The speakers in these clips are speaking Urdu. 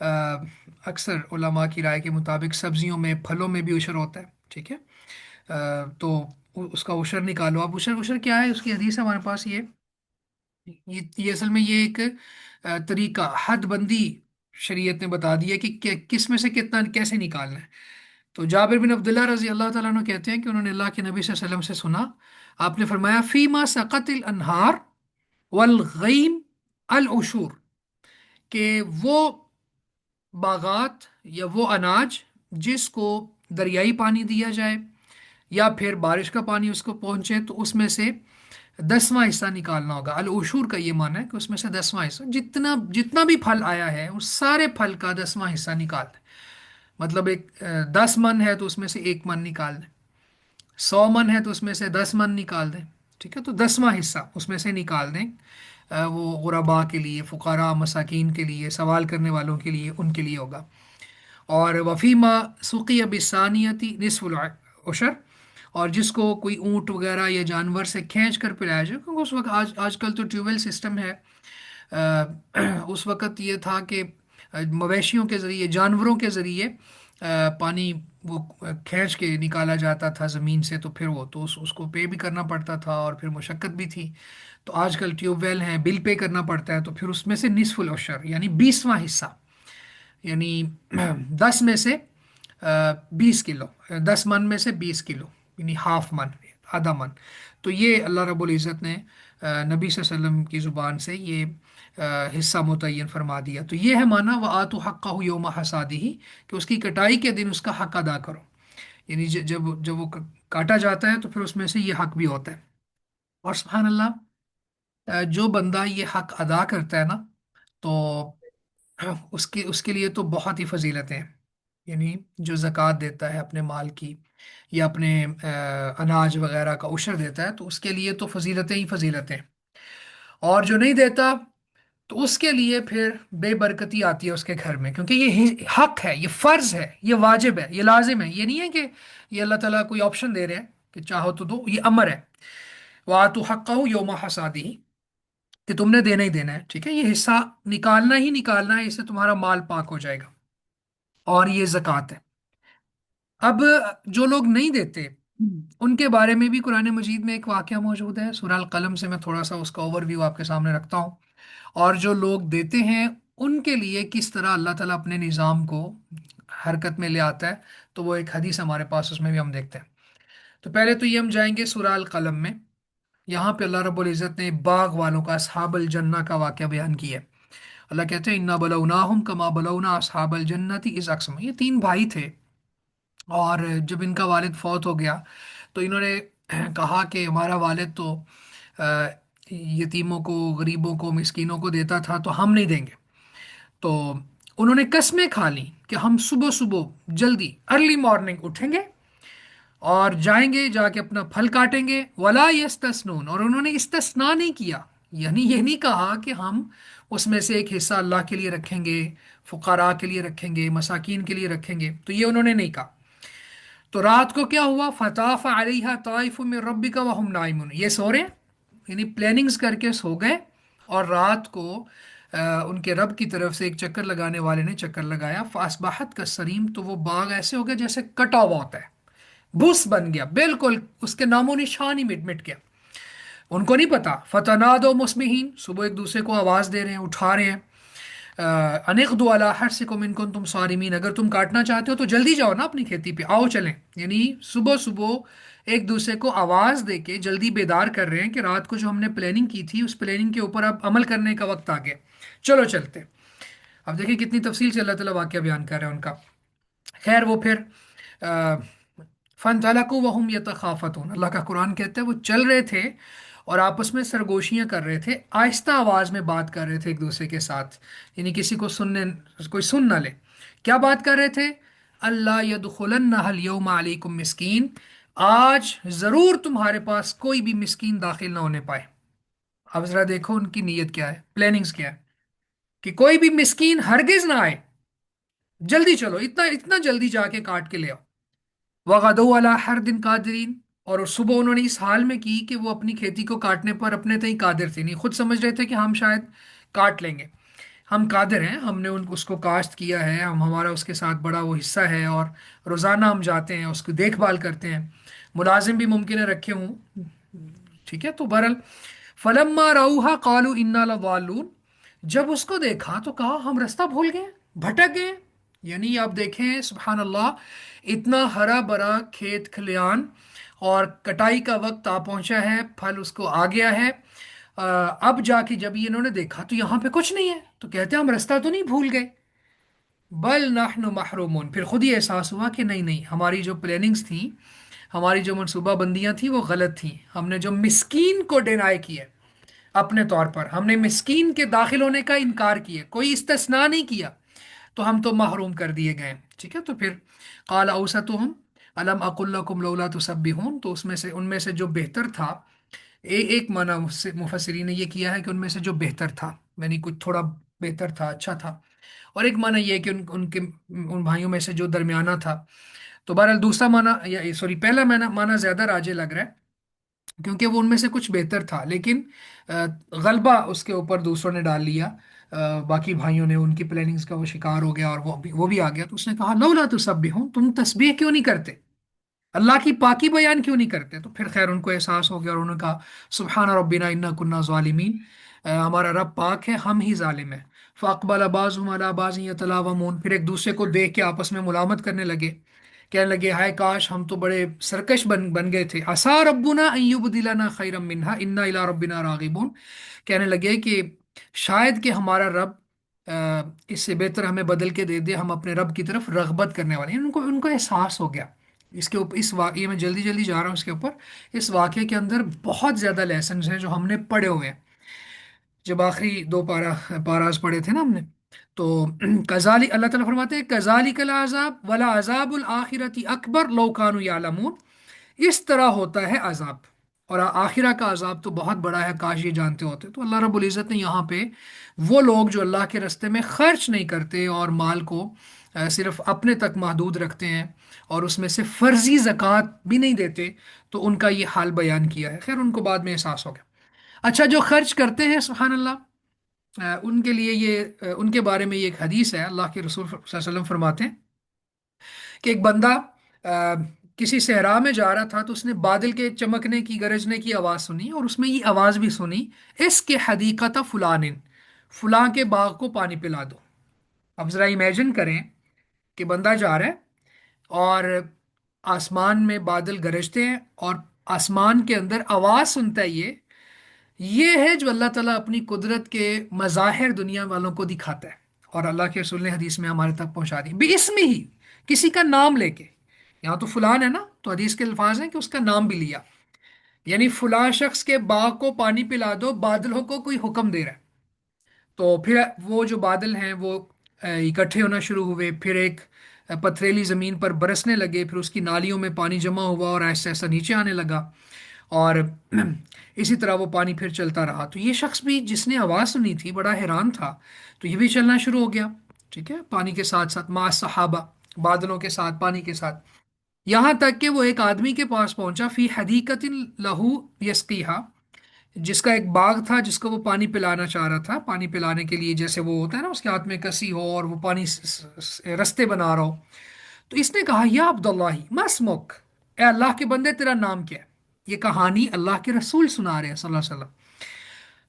اکثر علماء کی رائے کے مطابق سبزیوں میں پھلوں میں بھی عشر ہوتا ہے، ٹھیک ہے؟ تو اس کا عشر نکالو اب، عشر عشر کیا ہے، اس کی حدیث ہے ہمارے پاس یہ اصل میں یہ ایک طریقہ حد بندی شریعت نے بتا دی ہے کہ کس میں سے کتنا کیسے نکالنا ہے۔ تو جابر بن عبداللہ رضی اللہ تعالیٰ عنہ کہتے ہیں کہ انہوں نے اللہ کے نبی صلی اللہ علیہ وسلم سے سنا، آپ نے فرمایا فیما سقط الانہار والغیم العشور، کہ وہ باغات یا وہ اناج جس کو دریائی پانی دیا جائے یا پھر بارش کا پانی اس کو پہنچے، تو اس میں سے 10واں حصہ نکالنا ہوگا۔ العشور کا یہ معنی ہے کہ اس میں سے 10واں حصہ، جتنا جتنا بھی پھل آیا ہے اس سارے پھل کا 10واں حصہ نکال دیں۔ مطلب ایک 10 من ہے تو اس میں سے 1 من نکال دیں، 100 من ہے تو اس میں سے 10 من نکال دیں، ٹھیک ہے؟ تو 10واں حصہ اس میں سے نکال دیں، وہ غربا کے لیے، فقراء مساکین کے لیے، سوال کرنے والوں کے لیے، ان کے لیے ہوگا۔ اور وفیما سقی بثانیتی نصف العشر، اور جس کو کوئی اونٹ وغیرہ یا جانور سے کھینچ کر پلایا جائے، کیونکہ اس وقت آج کل تو ٹیوب ویل سسٹم ہے، اس وقت یہ تھا کہ مویشیوں کے ذریعے، جانوروں کے ذریعے پانی وہ کھینچ کے نکالا جاتا تھا زمین سے، تو پھر وہ تو اس کو پے بھی کرنا پڑتا تھا اور پھر مشقت بھی تھی۔ تو آج کل ٹیوب ویل ہیں، بل پے کرنا پڑتا ہے، تو پھر اس میں سے نصف العشر یعنی 20واں حصہ، یعنی 10 میں سے 20 کلو، 10 من میں سے 20 کلو، یعنی ہاف من، آدھا من۔ تو یہ اللہ رب العزت نے نبی صلی اللہ علیہ وسلم کی زبان سے یہ حصہ متعین فرما دیا۔ تو یہ ہے معنی وآتوا حقہ یوم حصادہ، کہ اس کی کٹائی کے دن اس کا حق ادا کرو، یعنی جب وہ کاٹا جاتا ہے تو پھر اس میں سے یہ حق بھی ہوتا ہے۔ اور سبحان اللہ، جو بندہ یہ حق ادا کرتا ہے نا، تو اس کے لیے تو بہت ہی فضیلتیں ہیں، یعنی جو زکوٰۃ دیتا ہے اپنے مال کی یا اپنے اناج وغیرہ کا عشر دیتا ہے، تو اس کے لیے تو فضیلتیں ہی فضیلتیں ہیں۔ اور جو نہیں دیتا تو اس کے لیے پھر بے برکتی آتی ہے اس کے گھر میں، کیونکہ یہ حق ہے، یہ فرض ہے، یہ واجب ہے، یہ لازم ہے، یہ نہیں ہے کہ یہ اللہ تعالیٰ کوئی آپشن دے رہے ہیں کہ چاہو تو دو، یہ امر ہے۔ وَآتُوا حَقَّهُ يَوْمَ حَصَادِهِ، کہ تم نے دینا ہی دینا ہے، ٹھیک ہے؟ یہ حصہ نکالنا ہی نکالنا ہے، اس سے تمہارا مال پاک ہو جائے گا، اور یہ زکوٰۃ ہے۔ اب جو لوگ نہیں دیتے ان کے بارے میں بھی قرآن مجید میں ایک واقعہ موجود ہے، سورہ القلم سے میں تھوڑا سا اس کا اوور ویو آپ کے سامنے رکھتا ہوں۔ اور جو لوگ دیتے ہیں ان کے لیے کس طرح اللہ تعالیٰ اپنے نظام کو حرکت میں لے آتا ہے، تو وہ ایک حدیث ہمارے پاس، اس میں بھی ہم دیکھتے ہیں۔ تو پہلے تو یہ ہم جائیں گے سورہ القلم میں، یہاں پہ اللہ رب العزت نے باغ والوں کا، اصحاب الجنہ کا واقعہ بیان کیا ہے۔ اللہ کہتے ہیں انا بلوناہم کما بلونا اصحاب الجنت اذ اقسموا، یہ 3 بھائی تھے، اور جب ان کا والد فوت ہو گیا تو انہوں نے کہا کہ ہمارا والد تو آ، یتیموں کو، غریبوں کو، مسکینوں کو دیتا تھا، تو ہم نہیں دیں گے۔ تو انہوں نے قسمیں کھا لی کہ ہم صبح صبح جلدی ارلی مارننگ اٹھیں گے اور جائیں گے، جا کے اپنا پھل کاٹیں گے، ولا یستثنون، اور انہوں نے استثناء نہیں کیا، یعنی یہ نہیں کہا کہ ہم اس میں سے ایک حصہ اللہ کے لیے رکھیں گے، فقراء کے لیے رکھیں گے، مساکین کے لیے رکھیں گے، تو یہ انہوں نے نہیں کہا۔ تو رات کو کیا ہوا، فطاف علیہا طائف من ربک وہم نائمون، یہ سو رہے ہیں، یعنی پلاننگز کر کے سو گئے، اور رات کو ان کے رب کی طرف سے ایک چکر لگانے والے نے چکر لگایا، فاصبحت کالصریم، تو وہ باغ ایسے ہو گیا جیسے کٹا ہوا ہوتا ہے، بھوس بن گیا بالکل، اس کے نام و نشان ہی مٹ گیا۔ ان کو نہیں پتا، فتنادوا مصبحین، صبح ایک دوسرے کو آواز دے رہے ہیں، اٹھا رہے ہیں، انقدوا علی حرثکم ان کنتم صارمین، اگر تم کاٹنا چاہتے ہو تو جلدی جاؤ نا اپنی کھیتی پہ، آؤ چلیں، یعنی صبح صبح ایک دوسرے کو آواز دے کے جلدی بیدار کر رہے ہیں کہ رات کو جو ہم نے پلاننگ کی تھی اس پلاننگ کے اوپر اب عمل کرنے کا وقت آ گیا، چلو چلتے۔ اب دیکھیں کتنی تفصیل سے اللہ تعالیٰ واقعہ بیان کر رہے ہیں ان کا۔ خیر وہ پھر فَانْطَلَقُوا وَهُمْ يَتَخَافَتُونَ، اللہ کا قرآن کہتا ہے وہ چل رہے تھے اور آپس میں سرگوشیاں کر رہے تھے، آہستہ آواز میں بات کر رہے تھے ایک دوسرے کے ساتھ، یعنی کسی کو کوئی سن نہ لے۔ کیا بات کر رہے تھے، اللہ يَدْخُلَنَّهَا الْيَوْمَ عَلَيْكُمْ مسکین، آج ضرور تمہارے پاس کوئی بھی مسکین داخل نہ ہونے پائے۔ اب ذرا دیکھو ان کی نیت کیا ہے، پلاننگز کیا ہے، کہ کوئی بھی مسکین ہرگز نہ آئے، جلدی چلو، اتنا اتنا جلدی جا کے کاٹ کے لے آؤ۔ وغدوا علی حرد قادرین، اور صبح انہوں نے اس حال میں کی کہ وہ اپنی کھیتی کو کاٹنے پر اپنے تئیں قادر تھے، نہیں خود سمجھ رہے تھے کہ ہم شاید کاٹ لیں گے۔ ہم قادر ہیں، ہم نے اس کو کاشت کیا ہے، ہمارا اس کے ساتھ بڑا وہ حصہ ہے، اور روزانہ ہم جاتے ہیں اس کی دیکھ بھال کرتے ہیں، ملازم بھی ممکن ہے رکھے ہوں، ٹھیک ہے۔ تو بہرحال فلما راؤہا قالوا انا لضالون، جب اس کو دیکھا تو کہا ہم راستہ بھول گئے، بھٹک گئے۔ یعنی آپ دیکھیں سبحان اللہ، اتنا ہرا بھرا کھیت کھلیان، اور کٹائی کا وقت آ پہنچا ہے، پھل اس کو آ گیا ہے۔ اب جا کے جب یہ انہوں نے دیکھا تو یہاں پہ کچھ نہیں ہے، تو کہتے ہیں ہم راستہ تو نہیں بھول گئے، بل نحن محرومون، پھر خود ہی احساس ہوا کہ نہیں نہیں، ہماری جو پلاننگز تھیں، ہماری جو منصوبہ بندیاں تھیں وہ غلط تھیں، ہم نے جو مسکین کو ڈینائی کیا اپنے طور پر، ہم نے مسکین کے داخل ہونے کا انکار کیا، کوئی استثناء نہیں کیا، تو ہم تو محروم کر دیے گئے، ٹھیک ہے۔ تو پھر قال اوسطہم الم اقل لکم لولا تسبحون، تو اس میں سے ان میں سے جو بہتر تھا، ایک معنی مفسرین نے یہ کیا ہے کہ ان میں سے جو بہتر تھا، یعنی کچھ تھوڑا بہتر تھا، اچھا تھا، اور ایک معنی یہ ہے کہ ان بھائیوں میں سے جو درمیانہ تھا۔ تو بہرحال دوسرا معنی، یا سوری پہلا معنی زیادہ راجح لگ رہا ہے، کیونکہ وہ ان میں سے کچھ بہتر تھا، لیکن غلبہ اس کے اوپر دوسروں نے ڈال لیا، باقی بھائیوں نے، ان کی پلاننگز کا وہ شکار ہو گیا، اور وہ بھی آ گیا، تو اس نے کہا لولا تسبحون، تم تسبیح کیوں نہیں کرتے، اللہ کی پاکی بیان کیوں نہیں کرتے؟ تو پھر خیر ان کو احساس ہو گیا، اور انہوں نے کہا سبحان ربنا انا کننا ظالمین، ہمارا رب پاک ہے، ہم ہی ظالم ہیں۔ فاقبل بعضهم على بعض يتلاومون، پھر ایک دوسرے کو دیکھ کے آپس میں ملامت کرنے لگے، کہنے لگے ہائے کاش ہم تو بڑے سرکش بن گئے تھے، عسى ربنا ان يبدلنا خيرا منها انا الى ربنا راغبون، کہنے لگے کہ شاید کہ ہمارا رب اس سے بہتر ہمیں بدل کے دے دے، ہم اپنے رب کی طرف رغبت کرنے والے ہیں۔ ان کو احساس ہو گیا اس کے اوپر، اس واقعے میں جلدی جلدی جا رہا ہوں اس کے اوپر، اس واقعے کے اندر بہت زیادہ لیسنز ہیں جو ہم نے پڑھے ہوئے ہیں، جب آخری دو پاراز پڑھے تھے نا ہم نے، تو کذالک اللہ تعالیٰ فرماتے ہیں کذالک العذاب ولا عذاب الآخرۃ اکبر لو کانوا یعلمون، اس طرح ہوتا ہے عذاب، اور آخرہ کا عذاب تو بہت بڑا ہے، کاش یہ جانتے ہوتے۔ تو اللہ رب العزت نے یہاں پہ وہ لوگ جو اللہ کے راستے میں خرچ نہیں کرتے، اور مال کو صرف اپنے تک محدود رکھتے ہیں، اور اس میں سے فرضی زکوٰۃ بھی نہیں دیتے، تو ان کا یہ حال بیان کیا ہے۔ خیر ان کو بعد میں احساس ہو گیا۔ اچھا جو خرچ کرتے ہیں سبحان اللہ، ان کے لیے یہ ان کے بارے میں یہ ایک حدیث ہے، اللہ کے رسول صلی اللہ علیہ وسلم فرماتے ہیں کہ ایک بندہ آ، کسی صحرا میں جا رہا تھا، تو اس نے بادل کے چمکنے کی، گرجنے کی آواز سنی، اور اس میں یہ آواز بھی سنی، اس کے حدیقت فلان، فلاں کے باغ کو پانی پلا دو۔ اب ذرا امیجن کریں کہ بندہ جا رہا ہے، اور آسمان میں بادل گرجتے ہیں، اور آسمان کے اندر آواز سنتا ہے، یہ ہے جو اللہ تعالیٰ اپنی قدرت کے مظاہر دنیا والوں کو دکھاتا ہے، اور اللہ کے رسول نے حدیث میں ہمارے تک پہنچا دی بے اسم ہی، کسی کا نام لے کے، یہاں تو فلان ہے نا، تو حدیث کے الفاظ ہیں کہ اس کا نام بھی لیا، یعنی فلاں شخص کے باغ کو پانی پلا دو، بادلوں کو کوئی حکم دے رہا ہے۔ تو پھر وہ جو بادل ہیں وہ اکٹھے ہونا شروع ہوئے، پھر ایک پتھریلی زمین پر برسنے لگے، پھر اس کی نالیوں میں پانی جمع ہوا، اور ایسا ایسا نیچے آنے لگا، اور اسی طرح وہ پانی پھر چلتا رہا۔ تو یہ شخص بھی جس نے آواز سنی تھی بڑا حیران تھا، تو یہ بھی چلنا شروع ہو گیا، ٹھیک ہے، پانی کے ساتھ ساتھ، مع صحابہ، بادلوں کے ساتھ، پانی کے ساتھ، یہاں تک کہ وہ ایک آدمی کے پاس پہنچا، فی حدیقت لہو یسقیہا، جس کا ایک باغ تھا جس کو وہ پانی پلانا چاہ رہا تھا، پانی پلانے کے لیے جیسے وہ ہوتا ہے نا، اس کے ہاتھ میں کسی ہو اور وہ پانی رستے بنا رہا ہو۔ تو اس نے کہا یا عبداللہ ما اسمک، اے اللہ کے بندے تیرا نام کیا ہے؟ یہ کہانی اللہ کے رسول سنا رہے ہیں صلی اللہ علیہ وسلم۔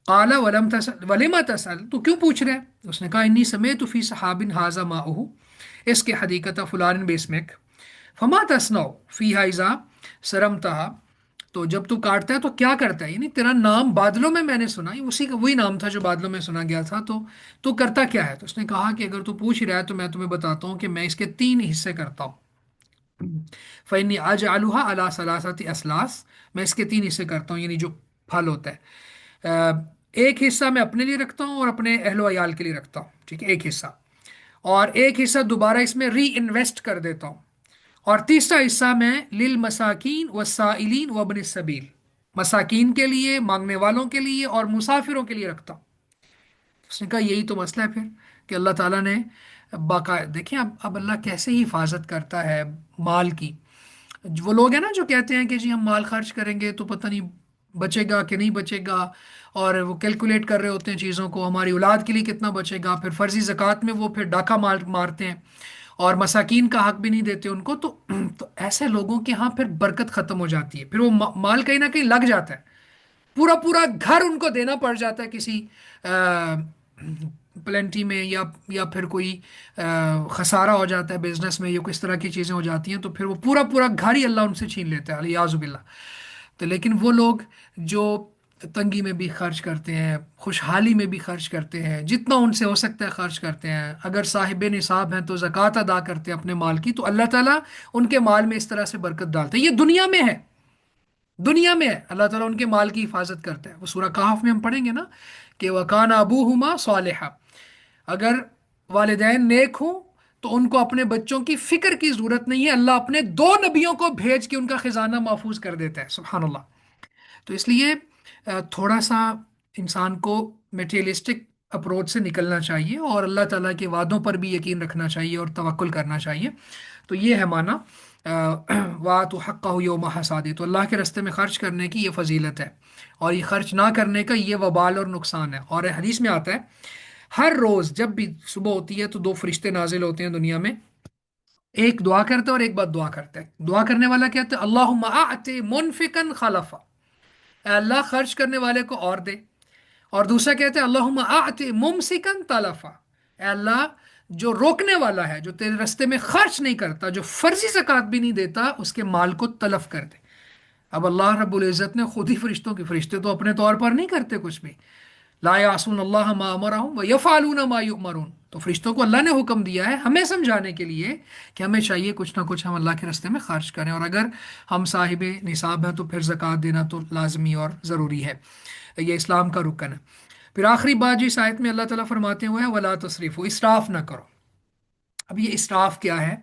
قال ولم تسل ولما تسل، تو کیوں پوچھ رہے ہیں؟ اس نے کہا انی سمیت فی صحاب ھذا ماؤہ، اس کے حدیقت فلان باسمک، فما تصنع فیہا اذا سرمتھا، تو جب تو کاٹتا ہے تو کیا کرتا ہے، یعنی تیرا نام بادلوں میں نے سنا، اسی کا وہی نام تھا جو بادلوں میں سنا گیا تھا، تو کرتا کیا ہے؟ تو اس نے کہا کہ اگر تو پوچھ رہا ہے تو میں تمہیں بتاتا ہوں کہ میں اس کے 3 حصے کرتا ہوں، فَإِنِّي أَجْعَلُهَا عَلَى ثَلَاثَةِ أَسْلَاسٍ، میں اس کے 3 حصے کرتا ہوں، یعنی جو پھل ہوتا ہے، ایک حصہ میں اپنے لیے رکھتا ہوں اور اپنے اہل و عیال کے لیے رکھتا ہوں، ٹھیک ہے، ایک حصہ، اور ایک حصہ دوبارہ اس میں ری انویسٹ کر دیتا ہوں، اور تیسرا حصہ میں للمساکین والسائلین وابن السبیل، مساکین کے لیے، مانگنے والوں کے لیے، اور مسافروں کے لیے رکھتا ہوں۔ اس نے کہا یہی تو مسئلہ ہے پھر، کہ اللہ تعالیٰ نے باقاعدہ دیکھیں اب اللہ کیسے ہی حفاظت کرتا ہے مال کی۔ وہ لوگ ہیں نا جو کہتے ہیں کہ جی ہم مال خرچ کریں گے تو پتہ نہیں بچے گا کہ نہیں بچے گا، اور وہ کیلکولیٹ کر رہے ہوتے ہیں چیزوں کو، ہماری اولاد کے لیے کتنا بچے گا، پھر فرضی زکوٰۃ میں وہ پھر ڈاکہ مارتے ہیں، اور مساکین کا حق بھی نہیں دیتے ان کو، تو ایسے لوگوں کے ہاں پھر برکت ختم ہو جاتی ہے، پھر وہ مال کہیں نہ کہیں لگ جاتا ہے، پورا پورا گھر ان کو دینا پڑ جاتا ہے کسی پلنٹی میں، یا پھر کوئی خسارہ ہو جاتا ہے بزنس میں، یا کس طرح کی چیزیں ہو جاتی ہیں، تو پھر وہ پورا پورا گھر ہی اللہ ان سے چھین لیتا ہے، الیاذ باللہ۔ تو لیکن وہ لوگ جو تنگی میں بھی خرچ کرتے ہیں، خوشحالی میں بھی خرچ کرتے ہیں، جتنا ان سے ہو سکتا ہے خرچ کرتے ہیں، اگر صاحب نصاب ہیں تو زکوٰۃ ادا کرتے ہیں اپنے مال کی، تو اللہ تعالیٰ ان کے مال میں اس طرح سے برکت ڈالتے ہیں، یہ دنیا میں ہے، دنیا میں ہے، اللہ تعالیٰ ان کے مال کی حفاظت کرتا ہے، وہ سورہ کہف میں ہم پڑھیں گے نا کہ وَكَانَ أَبُوهُمَا صَالِحًا، اگر والدین نیک ہوں تو ان کو اپنے بچوں کی فکر کی ضرورت نہیں ہے، اللہ اپنے دو نبیوں کو بھیج کے ان کا خزانہ محفوظ کر دیتا ہے، سبحان اللہ۔ تو اس لیے تھوڑا سا انسان کو میٹیریلسٹک اپروچ سے نکلنا چاہیے، اور اللہ تعالیٰ کے وعدوں پر بھی یقین رکھنا چاہیے اور توکل کرنا چاہیے، تو یہ ہے معنی وَآتُوا حَقَّهُ يَوْمَ حَصَادِهِ، تو اللہ کے راستے میں خرچ کرنے کی یہ فضیلت ہے، اور یہ خرچ نہ کرنے کا یہ وبال اور نقصان ہے، اور حدیث میں آتا ہے ہر روز جب بھی صبح ہوتی ہے تو دو فرشتے نازل ہوتے ہیں دنیا میں، ایک دعا کرتا ہے اور ایک بات دعا کرتا ہے، دعا کرنے والا کہتا ہے اللہم اعط منفقا خلفا، اے اللہ خرچ کرنے والے کو اور دے، اور دوسرا کہتے ہیں اللہم اعط ممسکن تلفا، اے اللہ جو روکنے والا ہے، جو تیرے رستے میں خرچ نہیں کرتا، جو فرضی زکوٰۃ بھی نہیں دیتا، اس کے مال کو تلف کر دے۔ اب اللہ رب العزت نے خود ہی فرشتوں کے، فرشتے تو اپنے طور پر نہیں کرتے کچھ بھی، لا یعصون اللہ ما امرہم ویفعلون ما یؤمرون، تو فرشتوں کو اللہ نے حکم دیا ہے ہمیں سمجھانے کے لیے کہ ہمیں چاہیے کچھ نہ کچھ ہم اللہ کے راستے میں خرچ کریں، اور اگر ہم صاحب نصاب ہیں تو پھر زکوٰۃ دینا تو لازمی اور ضروری ہے، یہ اسلام کا رکن ہے۔ پھر آخری بات جو اس آیت میں اللہ تعالیٰ فرماتے ہوئے ہیں ولا تسرفوا، اسراف نہ کرو۔ اب یہ اسراف کیا ہے؟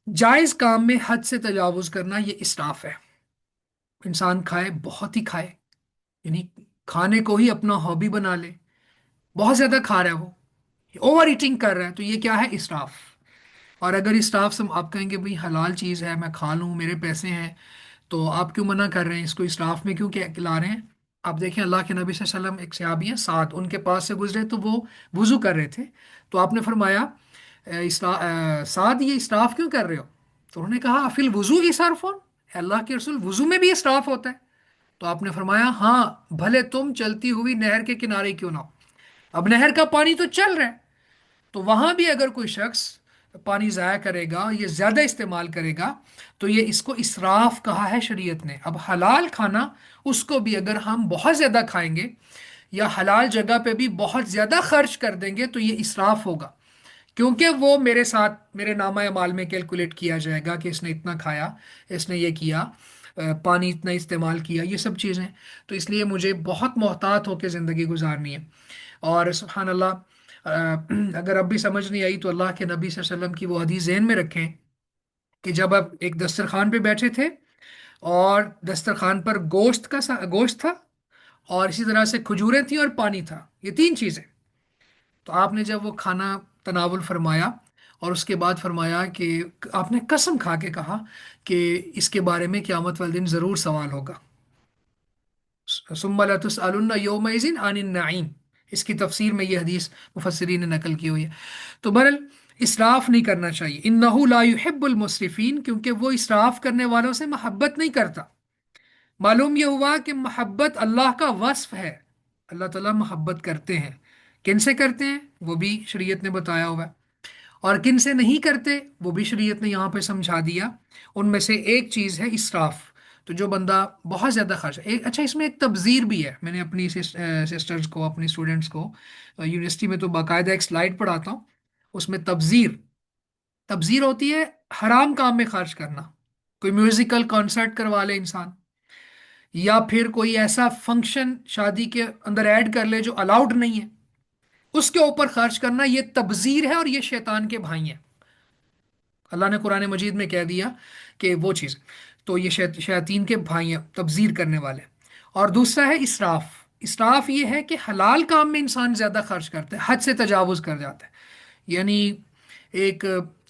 جائز کام میں حد سے تجاوز کرنا، یہ اسراف ہے۔ انسان کھائے، بہت ہی کھائے، یعنی کھانے کو ہی اپنا ہابی بنا لے، بہت زیادہ کھا رہا ہے وہ، اوور ایٹنگ کر رہا ہے، تو یہ کیا ہے؟ اسراف۔ اور اگر اسراف سے آپ کہیں گے بھئی حلال چیز ہے میں کھا لوں، میرے پیسے ہیں، تو آپ کیوں منع کر رہے ہیں اس کو اسراف میں کیوں لا رہے ہیں؟ آپ دیکھیں اللہ کے نبی صلی اللہ علیہ وسلم، ایک صحابی ہیں سعد، ان کے پاس سے گزرے تو وہ وضو کر رہے تھے، تو آپ نے فرمایا سعد یہ اسراف کیوں کر رہے ہو؟ تو انہوں نے کہا افی الوضو اسرفون، اللہ کے رسول وضو میں بھی اسراف ہوتا ہے؟ تو آپ نے فرمایا ہاں، بھلے تم چلتی ہوئی نہر کے کنارے کیوں نہ ہو، اب نہر کا پانی تو چل رہا ہے، تو وہاں بھی اگر کوئی شخص پانی ضائع کرے گا، یہ زیادہ استعمال کرے گا، تو یہ اس کو اسراف کہا ہے شریعت نے۔ اب حلال کھانا، اس کو بھی اگر ہم بہت زیادہ کھائیں گے یا حلال جگہ پہ بھی بہت زیادہ خرچ کر دیں گے تو یہ اسراف ہوگا، کیونکہ وہ میرے ساتھ میرے نامہ اعمال میں کیلکولیٹ کیا جائے گا کہ اس نے اتنا کھایا، اس نے یہ کیا، پانی اتنا استعمال کیا، یہ سب چیزیں، تو اس لیے مجھے بہت محتاط ہو کے زندگی گزارنی ہے۔ اور سبحان اللہ، اگر اب بھی سمجھ نہیں آئی تو اللہ کے نبی صلی اللہ علیہ وسلم کی وہ حدیث ذہن میں رکھیں کہ جب اب ایک دسترخوان پہ بیٹھے تھے، اور دسترخوان پر گوشت تھا، اور اسی طرح سے کھجوریں تھیں اور پانی تھا، یہ تین چیزیں، تو آپ نے جب وہ کھانا تناول فرمایا اور اس کے بعد فرمایا کہ آپ نے قسم کھا کے کہا کہ اس کے بارے میں قیامت والے دن ضرور سوال ہوگا، ثم لتسألن یومئذ عن النعیم، اس کی تفسیر میں یہ حدیث مفسرین نے نقل کی ہوئی ہے۔ تو بہرحال اسراف نہیں کرنا چاہیے، انہ لا يحب المسرفین، کیونکہ وہ اسراف کرنے والوں سے محبت نہیں کرتا۔ معلوم یہ ہوا کہ محبت اللہ کا وصف ہے، اللہ تعالیٰ محبت کرتے ہیں، کن سے کرتے ہیں وہ بھی شریعت نے بتایا ہوا ہے، اور کن سے نہیں کرتے وہ بھی شریعت نے یہاں پہ سمجھا دیا، ان میں سے ایک چیز ہے اسراف۔ تو جو بندہ بہت زیادہ خرچ، اچھا اس میں ایک تبذیر بھی ہے، میں نے اپنی سسٹرز کو، اپنی اسٹوڈنٹس کو یونیورسٹی میں تو باقاعدہ ایک سلائڈ پڑھاتا ہوں، اس میں تبذیر ہوتی ہے حرام کام میں خرچ کرنا، کوئی میوزیکل کانسرٹ کروا لے انسان، یا پھر کوئی ایسا فنکشن شادی کے اندر ایڈ کر لے جو الاؤڈ نہیں ہے، اس کے اوپر خرچ کرنا، یہ تبذیر ہے، اور یہ شیطان کے بھائی ہیں، اللہ نے قرآن مجید میں کہہ دیا کہ وہ چیز، تو یہ شیاطین کے بھائی ہیں تبذیر کرنے والے۔ اور دوسرا ہے اسراف، اسراف یہ ہے کہ حلال کام میں انسان زیادہ خرچ کرتا ہے، حد سے تجاوز کر جاتا ہے، یعنی ایک